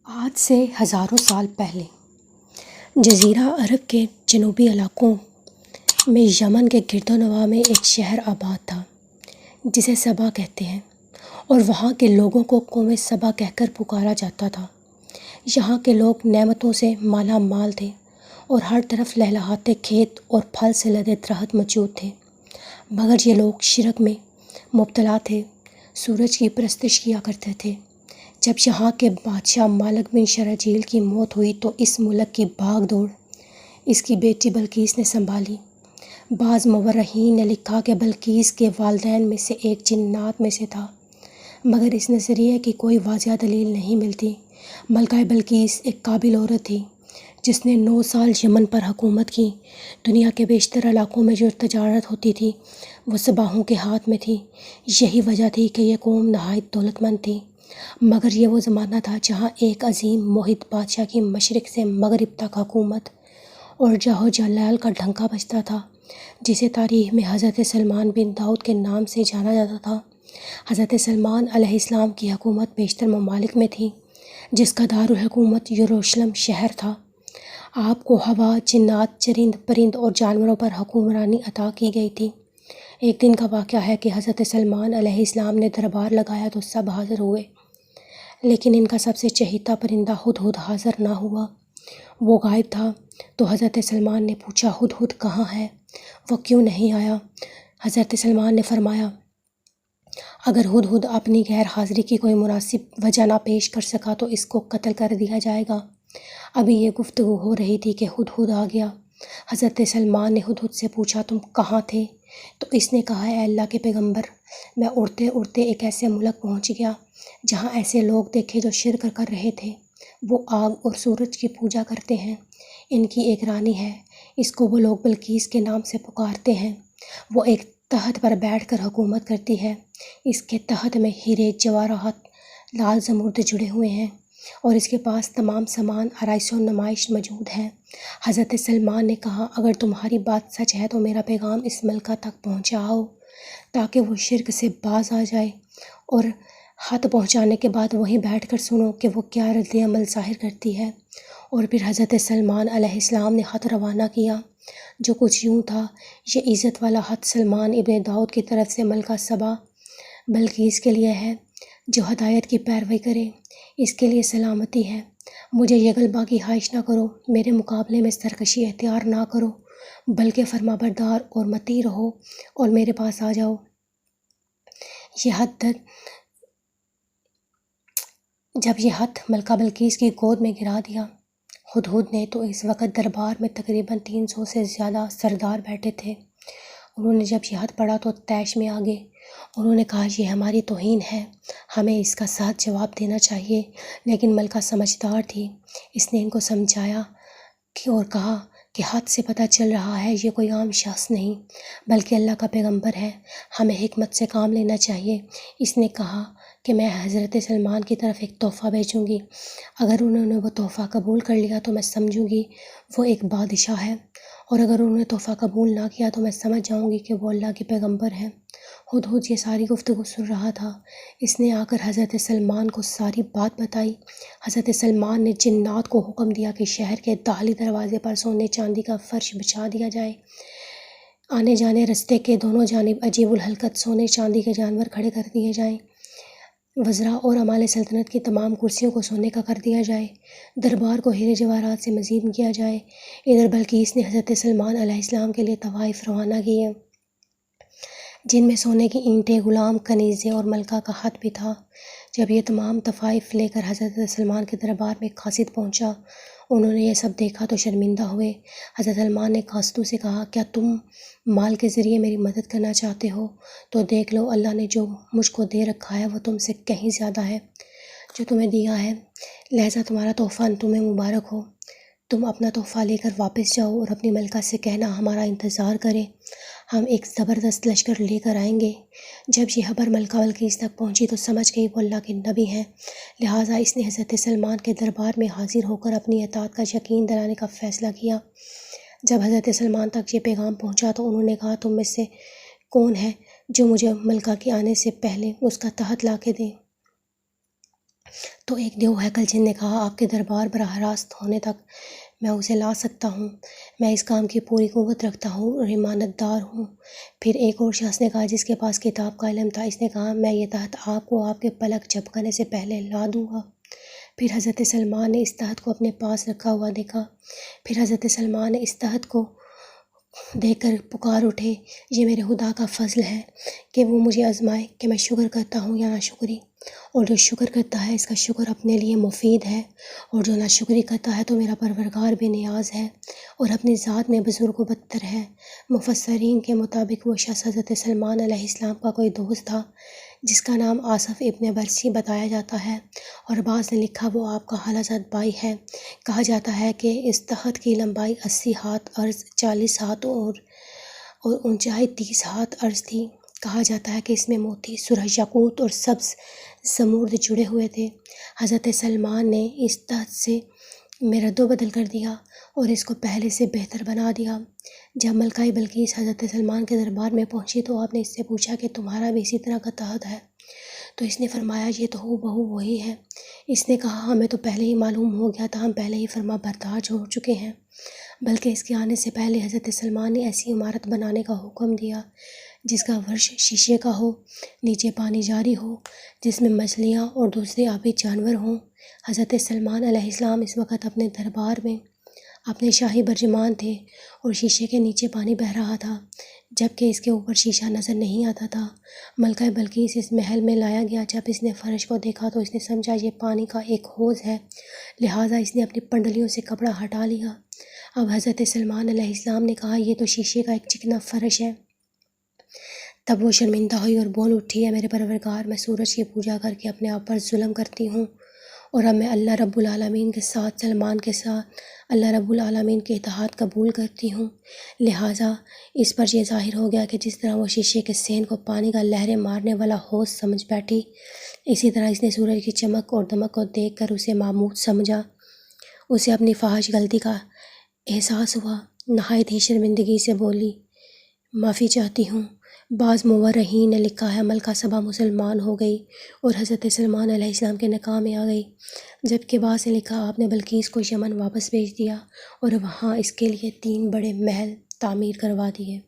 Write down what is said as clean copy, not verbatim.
آج سے ہزاروں سال پہلے جزیرہ عرب کے جنوبی علاقوں میں یمن کے گرد و نواح میں ایک شہر آباد تھا جسے سبا کہتے ہیں، اور وہاں کے لوگوں کو قوم سبا کہہ کر پکارا جاتا تھا۔ یہاں کے لوگ نعمتوں سے مالا مال تھے اور ہر طرف لہلہاتے کھیت اور پھل سے لدے درخت موجود تھے، مگر یہ لوگ شرک میں مبتلا تھے، سورج کی پرستش کیا کرتے تھے۔ جب یہاں کے بادشاہ مالک بن شرحجیل کی موت ہوئی تو اس ملک کی بھاگ دوڑ اس کی بیٹی بلقیس نے سنبھالی۔ بعض مورخین نے لکھا کہ بلقیس کے والدین میں سے ایک جنات میں سے تھا، مگر اس نظریے کی کوئی واضح دلیل نہیں ملتی۔ ملکہ بلقیس ایک قابل عورت تھی جس نے 9 سال یمن پر حکومت کی۔ دنیا کے بیشتر علاقوں میں جو تجارت ہوتی تھی وہ سباہوں کے ہاتھ میں تھی۔ یہی وجہ تھی کہ یہ قوم نہایت دولت مند تھی، مگر یہ وہ زمانہ تھا جہاں ایک عظیم موحد بادشاہ کی مشرق سے مغرب تک حکومت اور جاہ و جلال کا ڈھنکا بجتا تھا، جسے تاریخ میں حضرت سلمان بن داؤد کے نام سے جانا جاتا تھا۔ حضرت سلمان علیہ السلام کی حکومت بیشتر ممالک میں تھی، جس کا دارالحکومت یروشلم شہر تھا۔ آپ کو ہوا، جنات، چرند پرند اور جانوروں پر حکمرانی عطا کی گئی تھی۔ ایک دن کا واقعہ ہے کہ حضرت سلمان علیہ السلام نے دربار لگایا تو سب حاضر ہوئے، لیکن ان کا سب سے چہیتا پرندہ ہدہد حاضر نہ ہوا۔ وہ غائب تھا، تو حضرت سلمان نے پوچھا، ہدہد کہاں ہے؟ وہ کیوں نہیں آیا؟ حضرت سلمان نے فرمایا، اگر ہدہد اپنی غیر حاضری کی کوئی مناسب وجہ نہ پیش کر سکا تو اس کو قتل کر دیا جائے گا۔ ابھی یہ گفتگو ہو رہی تھی کہ ہدہد آ گیا۔ حضرت سلمان نے ہدہد سے پوچھا، تم کہاں تھے؟ تو اس نے کہا، اے اللہ کے پیغمبر، میں اڑتے اڑتے ایک ایسے ملک پہنچ گیا جہاں ایسے لوگ دیکھے جو شرک کر رہے تھے۔ وہ آگ اور سورج کی پوجا کرتے ہیں۔ ان کی ایک رانی ہے، اس کو وہ لوگ بلقیس کے نام سے پکارتے ہیں۔ وہ ایک تخت پر بیٹھ کر حکومت کرتی ہے۔ اس کے تخت میں ہیرے جواہرات لال زمرد جڑے ہوئے ہیں، اور اس کے پاس تمام سامان آرائش و نمائش موجود ہے۔ حضرت سلمان نے کہا، اگر تمہاری بات سچ ہے تو میرا پیغام اس ملکہ تک پہنچاؤ تاکہ وہ شرک سے باز آ جائے، اور خط پہنچانے کے بعد وہیں بیٹھ کر سنو کہ وہ کیا رد عمل ظاہر کرتی ہے۔ اور پھر حضرت سلمان علیہ السلام نے خط روانہ کیا، جو کچھ یوں تھا، یہ عزت والا خط سلمان ابن داؤد کی طرف سے ملکہ سبا بلقیس کے لیے ہے، جو ہدایت کی پیروی کرے، اس کے لیے سلامتی ہے۔ مجھے یہ غلبہ کی خواہش نہ کرو، میرے مقابلے میں سرکشی اختیار نہ کرو، بلکہ فرما بردار اور مطیع رہو اور میرے پاس آ جاؤ۔ جب یہ ہتھ ملکہ بلقیس کی گود میں گرا دیا ہدہد نے، تو اس وقت دربار میں تقریباً 300 سے زیادہ سردار بیٹھے تھے۔ انہوں نے جب یہ ہتھ پڑھا تو طیش میں آ گئے۔ انہوں نے کہا، یہ ہماری توہین ہے، ہمیں اس کا ساتھ جواب دینا چاہیے۔ لیکن ملکہ سمجھدار تھی، اس نے ان کو سمجھایا اور کہا کہ ہتھ سے پتہ چل رہا ہے یہ کوئی عام شخص نہیں بلکہ اللہ کا پیغمبر ہے، ہمیں حکمت سے کام لینا چاہیے۔ اس نے کہا کہ میں حضرت سلمان کی طرف ایک تحفہ بھیجوں گی، اگر انہوں نے وہ تحفہ قبول کر لیا تو میں سمجھوں گی وہ ایک بادشاہ ہے، اور اگر انہوں نے تحفہ قبول نہ کیا تو میں سمجھ جاؤں گی کہ وہ اللہ کے پیغمبر ہیں۔ ہدہد یہ ساری گفتگو سن رہا تھا۔ اس نے آ کر حضرت سلمان کو ساری بات بتائی۔ حضرت سلمان نے جنات کو حکم دیا کہ شہر کے داخلی دروازے پر سونے چاندی کا فرش بچھا دیا جائے، آنے جانے رستے کے دونوں جانب عجیب الحرکت سونے چاندی کے جانور کھڑے کر دیے جائیں، وزراء اور عمال سلطنت کی تمام کرسیوں کو سونے کا کر دیا جائے، دربار کو ہیرے جواہرات سے مزین کیا جائے۔ ادھر بلقیس نے حضرت سلمان علیہ السلام کے لیے تحائف روانہ کیے، جن میں سونے کی اینٹیں، غلام، کنیزیں اور ملکہ کا خط بھی تھا۔ جب یہ تمام تحائف لے کر حضرت سلمان کے دربار میں قاصد پہنچا، انہوں نے یہ سب دیکھا تو شرمندہ ہوئے۔ حضرت سلمان نے قاصدوں سے کہا، کیا تم مال کے ذریعے میری مدد کرنا چاہتے ہو؟ تو دیکھ لو، اللہ نے جو مجھ کو دے رکھا ہے وہ تم سے کہیں زیادہ ہے جو تمہیں دیا ہے، لہٰذا تمہارا تحفہ تمہیں مبارک ہو۔ تم اپنا تحفہ لے کر واپس جاؤ اور اپنی ملکہ سے کہنا ہمارا انتظار کرے، ہم ایک زبردست لشکر لے کر آئیں گے۔ جب یہ خبر ملکہ بلقیس تک پہنچی تو سمجھ گئی وہ اللہ کے نبی ہیں، لہٰذا اس نے حضرت سلمان کے دربار میں حاضر ہو کر اپنی اطاعت کا یقین دلانے کا فیصلہ کیا۔ جب حضرت سلمان تک یہ پیغام پہنچا تو انہوں نے کہا، تم میں سے کون ہے جو مجھے ملکہ کے آنے سے پہلے اس کا تحت لا کے دے؟ تو ایک دیو ہیکل جن نے کہا آپ کے دربار براہ راست ہونے تک میں اسے لا سکتا ہوں، میں اس کام کی پوری قوت رکھتا ہوں اور ایمانت دار ہوں۔ پھر ایک اور شخص نے کہا جس کے پاس کتاب کا علم تھا، اس نے کہا میں یہ تحت آپ کو آپ کے پلک جھپکنے سے پہلے لا دوں گا۔ پھر حضرت سلمان نے اس تحت کو اپنے پاس رکھا ہوا دیکھا۔ پھر حضرت سلمان نے اس تحت کو دیکھ کر پکار اٹھے، یہ میرے خدا کا فضل ہے کہ وہ مجھے آزمائے کہ میں شکر کرتا ہوں یا ناشکری، اور جو شکر کرتا ہے اس کا شکر اپنے لیے مفید ہے، اور جو ناشکری کرتا ہے تو میرا پروردگار بے نیاز ہے اور اپنی ذات میں بزرگ و برتر ہے۔ مفسرین کے مطابق وہ شخص حضرت سلمان علیہ السلام کا کوئی دوست تھا جس کا نام آصف ابن برسی بتایا جاتا ہے، اور بعض نے لکھا وہ آپ کا خالازاد بھائی ہے۔ کہا جاتا ہے کہ اس تخت کی لمبائی 80 ہاتھ، عرض 40 ہاتھ اور اونچائی 30 ہاتھ عرض تھی۔ کہا جاتا ہے کہ اس میں موتی، سرخ یاقوت اور سبز زمرد جڑے ہوئے تھے۔ حضرت سلمان نے اس تحت سے میں رد و بدل کر دیا اور اس کو پہلے سے بہتر بنا دیا۔ جب ملکہ بلقیس حضرت سلمان کے دربار میں پہنچی تو آپ نے اس سے پوچھا کہ تمہارا بھی اسی طرح کا تحت ہے؟ تو اس نے فرمایا یہ تو ہو بہو وہی ہے۔ اس نے کہا ہمیں تو پہلے ہی معلوم ہو گیا تھا، ہم پہلے ہی فرما بردار ہو چکے ہیں، بلکہ اس کے آنے سے پہلے حضرت سلمان نے ایسی عمارت بنانے کا حکم دیا جس کا فرش شیشے کا ہو، نیچے پانی جاری ہو، جس میں مچھلیاں اور دوسرے آبی جانور ہوں۔ حضرت سلمان علیہ السلام اس وقت اپنے دربار میں اپنے شاہی برجمان تھے اور شیشے کے نیچے پانی بہہ رہا تھا، جبکہ اس کے اوپر شیشہ نظر نہیں آتا تھا۔ ملکہ بلقیس اس محل میں لایا گیا۔ جب اس نے فرش کو دیکھا تو اس نے سمجھا یہ پانی کا ایک حوض ہے، لہٰذا اس نے اپنی پنڈلیوں سے کپڑا ہٹا لیا۔ اب حضرت سلمان علیہ السلام نے کہا یہ تو شیشے کا ایک چکنا فرش ہے۔ تب وہ شرمندہ ہوئی اور بول اٹھی، اے میرے پروردگار، میں سورج کی پوجا کر کے اپنے آپ پر ظلم کرتی ہوں، اور اب میں اللہ رب العالمین کے ساتھ سلمان کے ساتھ اللہ رب العالمین کے اطاعت قبول کرتی ہوں، لہٰذا اس پر یہ ظاہر ہو گیا کہ جس طرح وہ شیشے کے سین کو پانی کا لہریں مارنے والا حوض سمجھ بیٹھی، اسی طرح اس نے سورج کی چمک اور دمک کو دیکھ کر اسے معمود سمجھا۔ اسے اپنی فاحش غلطی کا احساس ہوا، نہایت ہی شرمندگی سے بولی، معافی چاہتی ہوں۔ بعض مورخین نے لکھا ہے ملکہ سبا مسلمان ہو گئی اور حضرت سلمان علیہ السلام کے نکاح میں آ گئی، جبکہ بعض نے لکھا آپ نے بلقیس کو یمن واپس بھیج دیا اور وہاں اس کے لیے 3 بڑے محل تعمیر کروا دیے۔